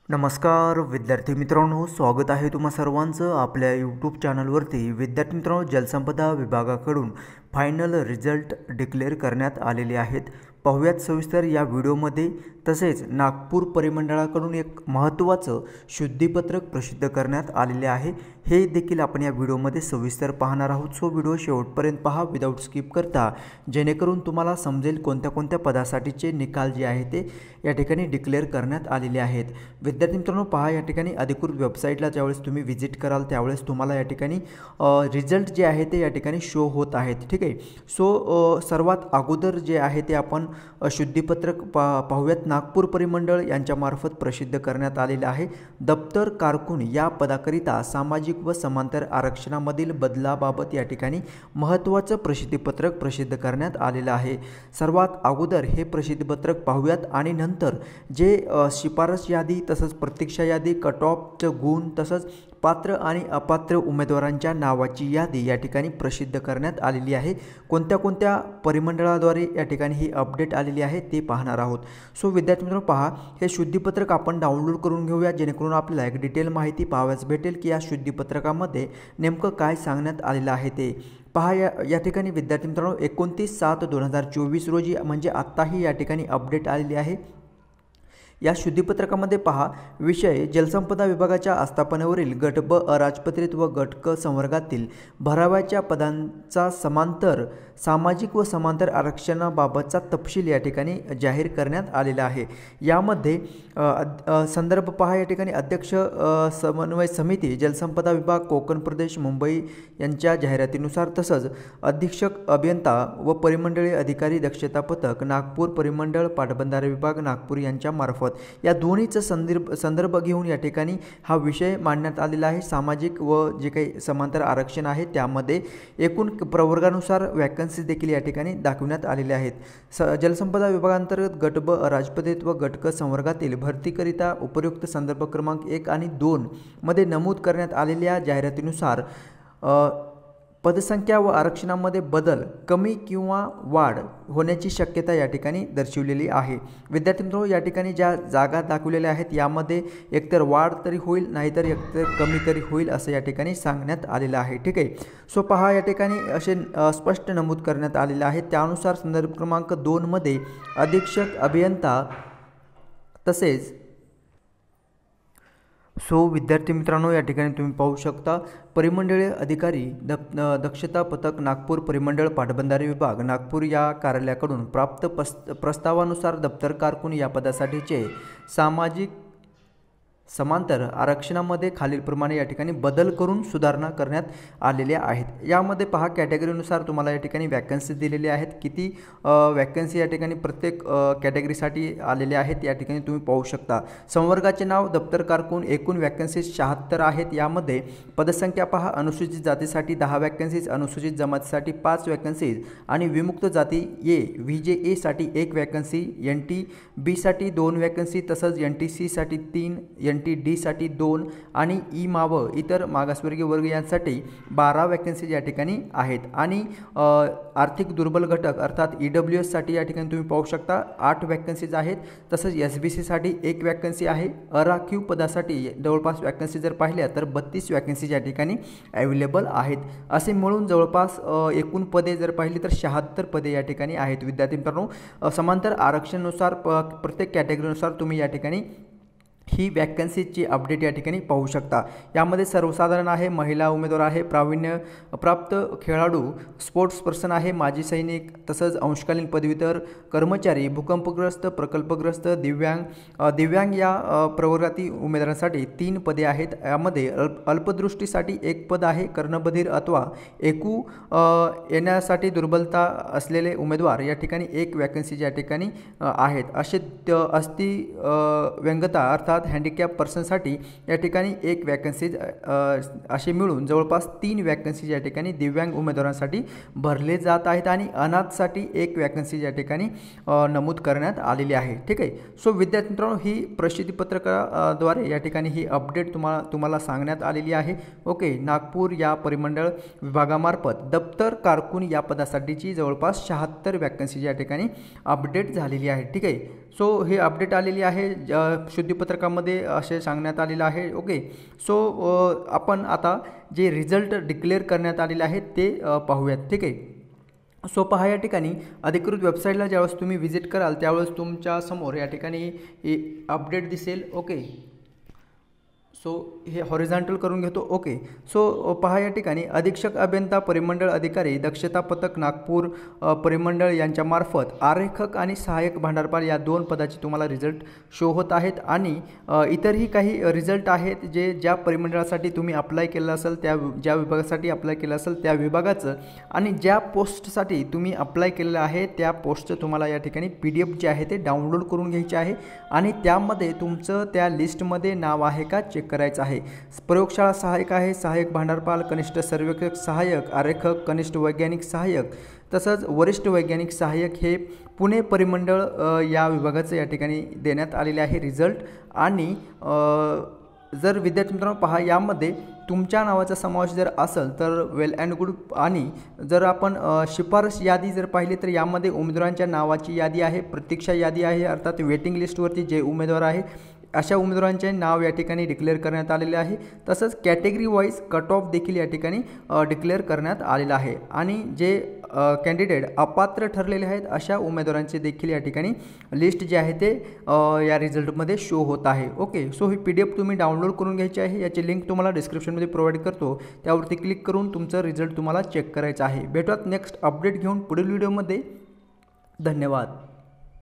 नमस्कार विद्यार्थी मित्रांनो, स्वागत आहे तुम्हा सर्वांचं आपल्या यूट्यूब चॅनलवरती। विद्यार्थी मित्रांनो, जलसंपदा विभागाकडून फायनल रिझल्ट डिक्लेअर करण्यात आलेले आहेत। पाहूयात सविस्तर या व्हिडिओमध्ये। तसेच नागपूर परिमंडळाकडून एक महत्त्वाचं शुद्धीपत्रक प्रसिद्ध करण्यात आलेले आहे, हे देखील आपण या व्हिडिओमध्ये सविस्तर पाहणार आहोत। सो व्हिडिओ शेवटपर्यंत पहा विदाऊट स्किप करता, जेणेकरून तुम्हाला समजेल कोणत्या कोणत्या पदासाठीचे निकाल जे आहे ते या ठिकाणी डिक्लेअर करण्यात आलेले आहेत। विद्यार्थी मित्रांनो, पहा या ठिकाणी अधिकृत वेबसाईटला ज्यावेळेस तुम्ही व्हिजिट कराल त्यावेळेस तुम्हाला या ठिकाणी रिझल्ट जे आहे ते या ठिकाणी शो होत आहेत। ठीक आहे। सो सर्वात अगोदर जे आहे ते आपण शुद्धीपत्रक पाहूयात। नागपूर परिमंडळ यांच्यामार्फत प्रसिद्ध करण्यात आलेले आहे। दप्तर कारकून या पदाकरिता सामाजिक व समांतर आरक्षणामधील बदलाबाबत या ठिकाणी महत्त्वाचं प्रसिद्धीपत्रक प्रसिद्ध करण्यात आलेलं आहे। सर्वात अगोदर हे प्रसिद्धीपत्रक पाहूयात आणि नंतर जे शिफारस यादी तसंच प्रतीक्षा यादी, कट ऑफचे गुण तसंच पात्र आणि अपात्र उमेदवारांच्या नावाची यादी या ठिकाणी प्रसिद्ध करण्यात आलेली आहे। कोणत्या कोणत्या परिमंडळाद्वारे या ठिकाणी ही अपडेट आलेली आहे ते पाहणार आहोत। सो विद्यार्थी मित्रांनो, पहा हे शुद्धीपत्रक आपण डाउनलोड करून घेऊया, जेणेकरून आपल्याला एक डिटेल माहिती पाहावयास भेटेल की या शुद्धीपत्रकामध्ये नेमकं काय सांगण्यात आलेलं आहे ते। पहा या ठिकाणी विद्यार्थी मित्रांनो, 29/7/2024 रोजी म्हणजे आत्ताही या ठिकाणी अपडेट आलेली आहे। या शुद्धीपत्रकामध्ये पहा, विषय जलसंपदा विभागाच्या आस्थापनेवरील गट ब अराजपत्रित व गट क संवर्गातील भराव्याच्या पदांचा समांतर सामाजिक व समांतर आरक्षणाबाबतचा तपशील या ठिकाणी जाहीर करण्यात आलेला आहे। यामध्ये संदर्भ पहा, या ठिकाणी अध्यक्ष समन्वय समिती जलसंपदा विभाग कोकण प्रदेश मुंबई यांच्या जाहिरातीनुसार, तसंच अधीक्षक अभियंता व परिमंडळीय अधिकारी दक्षता पथक नागपूर परिमंडळ पाटबंधारे विभाग नागपूर यांच्या मार्फत या दोन्हीचा संदर्भ घेऊन या ठिकाणी हा विषय मांडण्यात आलेला आहे। सामाजिक व जे काही समांतर आरक्षण आहे त्यामध्ये एकूण प्रवर्गानुसार वॅकन्सी देखील या ठिकाणी दाखवण्यात आलेल्या आहेत। जलसंपदा विभागांतर्गत गट ब अराजपत्रित व गट क संवर्गातील भरतीकरिता उपयुक्त संदर्भ क्रमांक 1 आणि 2 मध्ये नमूद करण्यात आलेल्या जाहिरातीनुसार पदसंख्या व आरक्षणामध्ये बदल, कमी किंवा वाढ होण्याची शक्यता या ठिकाणी दर्शवलेली आहे। विद्यार्थी मित्रांनो, या ठिकाणी ज्या जागा दाखवलेल्या आहेत यामध्ये एकतर वाढ तरी होईल, नाहीतर एकतर कमी तरी होईल असं या ठिकाणी सांगण्यात आलेलं आहे। ठीक आहे। सो पहा, या ठिकाणी असे स्पष्ट नमूद करण्यात आलेले आहे। त्यानुसार संदर्भ क्रमांक 2 मध्ये अधीक्षक अभियंता तसेच विद्यार्थी मित्रांनो, या ठिकाणी तुम्ही पाहू शकता परिमंडळीय अधिकारी दक्षता पथक नागपूर परिमंडळ पाटबंधारे विभाग नागपूर या कार्यालयाकडून प्राप्त प्रस्तावानुसार दप्तर कारकून या पदासाठीचे सामाजिक समांतर आरक्षणामध्ये खालीलप्रमाणे या ठिकाणी बदल करून सुधारणा करण्यात आलेल्या आहेत। यामध्ये पहा, कॅटेगरीनुसार तुम्हाला या ठिकाणी वॅकन्सी दिलेली आहेत। किती वॅकन्सी या ठिकाणी प्रत्येक कॅटेगरीसाठी आलेल्या आहेत या ठिकाणी तुम्ही पाहू शकता। संवर्गाचे नाव दप्तर कारकून, एकूण वॅकन्सी 76 आहेत। यामध्ये पदसंख्या पहा, अनुसूचित जातीसाठी 10 वॅकन्सीज, अनुसूचित जमातीसाठी 5 वॅकन्सीज आणि विमुक्त जाती VJA साठी 1 वॅकन्सी, NTB साठी 2 वॅकन्सी तसंच NTC साठी 3, NTD साठी 2 आणि माव इतर मागासवर्गीय वर्ग यांसाठी 12 वॅकन्सीज या ठिकाणी आहेत। आणि आर्थिक दुर्बल घटक अर्थात EWS साठी या ठिकाणी तुम्ही पाहू शकता 8 वॅकन्सीज आहेत। तसंच SBC साठी 1 वॅकन्सी आहे। अराखीव पदासाठी जवळपास वॅकन्सी जर पाहिल्या तर 32 वॅकन्सीज या ठिकाणी अवेलेबल आहेत। असे मिळून जवळपास एकूण पदे जर पाहिली तर 76 पदे या ठिकाणी आहेत। विद्यार्थी मित्रांनो, समांतर आरक्षणानुसार प्रत्येक कॅटेगरीनुसार तुम्ही या ठिकाणी ही वॅकन्सीची अपडेट या ठिकाणी पाहू शकता। यामध्ये सर्वसाधारण आहे, महिला उमेदवार आहे, प्रावीण्य प्राप्त खेळाडू, स्पोर्ट्स पर्सन आहे, माजी सैनिक तसंच अंशकालीन पदवीधर कर्मचारी, भूकंपग्रस्त, प्रकल्पग्रस्त, दिव्यांग या प्रवर्गातील उमेदवारांसाठी 3 पदे आहेत। यामध्ये अल्पदृष्टीसाठी 1 पद आहे। कर्णबधीर अथवा ऐकू येण्यासाठी दुर्बलता असलेले उमेदवार या ठिकाणी 1 वॅकन्सी या ठिकाणी आहेत। असे व्यंगता अर्थात हँडिकॅप पर्सनसाठी या ठिकाणी 1 वॅकन्सीज असे मिळून जवळपास 3 वॅकन्सीज या ठिकाणी दिव्यांग उमेदवारांसाठी भरले जात आहेत आणि अनाथसाठी 1 वॅकन्सी या ठिकाणी नमूद करण्यात आलेली आहे। ठीक आहे। सो विद्यार्थी मित्रांनो, ही प्रसिद्धीपत्रकाद्वारे या ठिकाणी ही अपडेट तुम्हाला सांगण्यात आलेली आहे। ओके। नागपूर या परिमंडळ विभागामार्फत दप्तर कारकून या पदासाठीची जवळपास 76 वॅकन्सी या ठिकाणी अपडेट झालेली आहे। ठीक आहे। सो हे अपडेट आलेली आहे, शुद्धीपत्रकामध्ये असे सांगण्यात आलेलं आहे. ओके, सो आपण आता जे रिझल्ट डिक्लेअर करण्यात आलेले आहेत ते पाहूयात. ठीक आहे. सो पहा, या ठिकाणी अधिकृत वेबसाईटला ज्यावेळेस तुम्ही व्हिजिट कराल त्यावेळेस तुमच्या समोर या ठिकाणी अपडेट दिसेल. ओके, सो हे हॉरिझॉन्टल करून घेतो. ओके, सो पहा, या ठिकाणी अधीक्षक अभियंता परिमंडळ अधिकारी दक्षता पथक नागपूर परिमंडळ यांच्यामार्फत आरेखक आणि सहाय्यक भांडारपाल या 2 पदाचे तुम्हाला रिझल्ट शो होत आहेत. आणि इतरही काही रिझल्ट आहेत जे ज्या परिमंडळासाठी तुम्ही अप्लाय केलं असेल, ज्या विभागासाठी अप्लाय केलं असेल त्या विभागाचं आणि ज्या पोस्टसाठी तुम्ही अप्लाय केलेलं आहे त्या पोस्टचं तुम्हाला या ठिकाणी PDF जे आहे ते डाउनलोड करून घ्यायचे आहे आणि त्यामध्ये तुमचं त्या लिस्टमध्ये नाव आहे का चेक करायचं आहे. प्रयोगशाळा सहाय्यक आहे, सहाय्यक भांडारपाल, कनिष्ठ सर्वेक्षक सहाय्यक, आरेखक, कनिष्ठ वैज्ञानिक सहाय्यक तसंच वरिष्ठ वैज्ञानिक सहाय्यक हे पुणे परिमंडळ या विभागाचं या ठिकाणी देण्यात आलेले आहे रिझल्ट. आणि जर विद्यार्थी मित्रांनो पहा, यामध्ये तुमच्या नावाचा समावेश जर असेल तर वेल अँड गुड. आणि जर आपण शिफारस यादी जर पाहिली तर यामध्ये उमेदवारांच्या नावाची यादी आहे, प्रतीक्षा यादी आहे, अर्थात वेटिंग लिस्टवरती जे उमेदवार आहे अशा उमेदवारांचे नाव या ठिकाणी डिक्लेअर करण्यात आलेले आहे. तसंच कॅटेगरी वाईज कट ऑफ देखील या ठिकाणी डिक्लेअर करण्यात आलेला आहे. आणि जे कॅन्डिडेट अपात्र ठरलेले आहेत अशा उमेदवारांचे देखील या ठिकाणी लिस्ट जे आहे ते या रिझल्टमध्ये शो होत आहे. ओके, सो ही PDF तुम्ही डाउनलोड करून घ्यायची आहे. याची लिंक तुम्हाला डिस्क्रिप्शनमध्ये प्रोव्हाइड करतो, त्यावरती क्लिक करून तुमचं रिझल्ट तुम्हाला चेक करायचं आहे. भेटूयात नेक्स्ट अपडेट घेऊन पुढील व्हिडिओमध्ये. धन्यवाद.